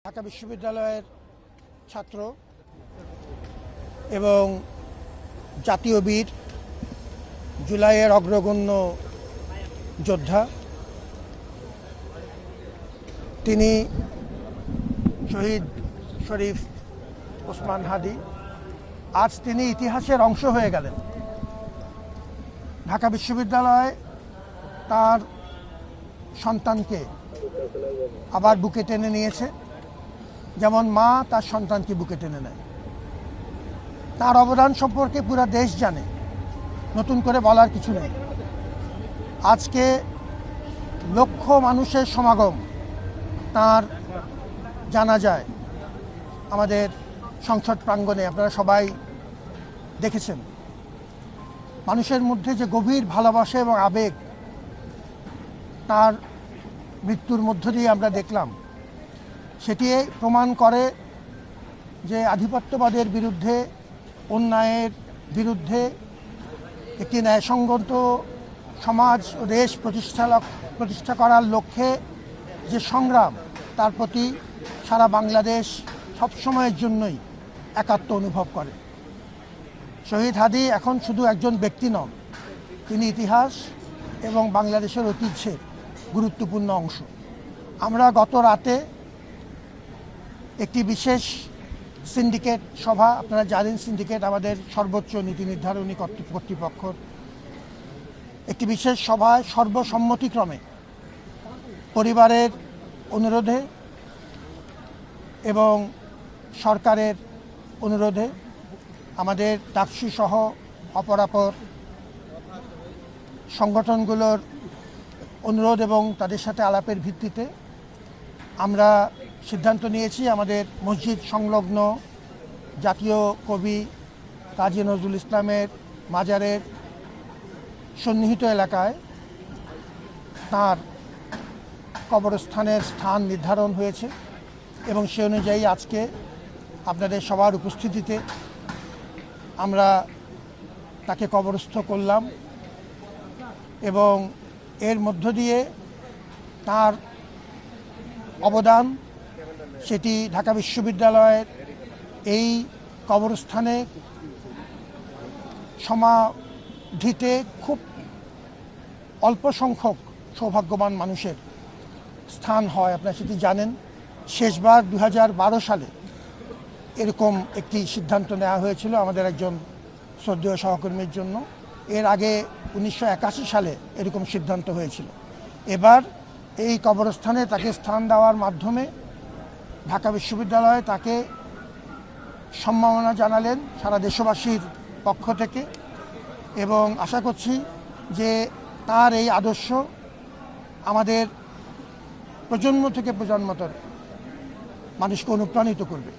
ঢাকা বিশ্ববিদ্যালয়ের ছাত্র এবং জাতীয় বীর, জুলাইয়ের অগ্রগণ্য যোদ্ধা। তিনি শহীদ শরীফ ওসমান হাদি। আজ তিনি ইতিহাসের অংশ হয়ে গেলেন। ঢাকা বিশ্ববিদ্যালয় তার সন্তানকে আবার বুকে টেনে নিয়েছে, যেমন মা তার সন্তানকে বুকে টেনে নেয়। তার অবদান সম্পর্কে পুরো দেশ জানে, নতুন করে বলার কিছু নেই। আজকে লক্ষ মানুষের সমাগম তার জানাজায় আমাদের সংসদ প্রাঙ্গণে আপনারা সবাই দেখেছেন। মানুষের মধ্যে যে গভীর ভালোবাসা এবং আবেগ তার মৃত্যুর মধ্য দিয়ে আমরা দেখলাম, সেটি প্রমাণ করে যে আধিপত্যবাদের বিরুদ্ধে, অন্যায়ের বিরুদ্ধে একটি ন্যায়সঙ্গত সমাজ ও দেশ প্রতিষ্ঠা করার লক্ষ্যে যে সংগ্রাম, তার প্রতি সারা বাংলাদেশ সবসময়ের জন্যই একাত্ম অনুভব করে। শহীদ হাদি এখন শুধু একজন ব্যক্তি নন, তিনি ইতিহাস এবং বাংলাদেশের ঐতিহ্যের গুরুত্বপূর্ণ অংশ। আমরা গত রাতে একটি বিশেষ সিন্ডিকেট সভা, আপনারা জানেন সিন্ডিকেট আমাদের সর্বোচ্চ নীতি নির্ধারণী কর্তৃপক্ষ, একটি বিশেষ সভায় সর্বসম্মতিক্রমে পরিবারের অনুরোধে এবং সরকারের অনুরোধে, আমাদের ডাকসু সহ অপরাপর সংগঠনগুলোর অনুরোধ এবং তাদের সাথে আলাপের ভিত্তিতে আমরা সিদ্ধান্ত নিয়েছি আমাদের মসজিদ সংলগ্ন জাতীয় কবি কাজী নজরুল ইসলামের মাজারের সন্নিহিত এলাকায় তার কবরস্থানের স্থান নির্ধারণ হয়েছে এবং সে অনুযায়ী আজকে আপনাদের সবার উপস্থিতিতে আমরা তাকে কবরস্থ করলাম এবং এর মধ্য দিয়ে তার অবদান, সেটি ঢাকা বিশ্ববিদ্যালয়ের এই কবরস্থানে সমাধিতে খুব অল্প সংখ্যক সৌভাগ্যবান মানুষের স্থান হয়। আপনারা সেটি জানেন। শেষবার 2012 সালে এরকম একটি সিদ্ধান্ত নেওয়া হয়েছিল আমাদের একজন শ্রদ্ধেয় সহকর্মীর জন্য। এর আগে 1981 সালে এরকম সিদ্ধান্ত হয়েছিল। এবার এই কবরস্থানে তাকে স্থান দেওয়ার মাধ্যমে ঢাকা বিশ্ববিদ্যালয়ে তাকে সম্মাননা জানালেন সারা দেশবাসীর পক্ষ থেকে এবং আশা করছি যে তার এই আদর্শ আমাদের প্রজন্ম থেকে প্রজন্মতর মানুষকে অনুপ্রাণিত করবে।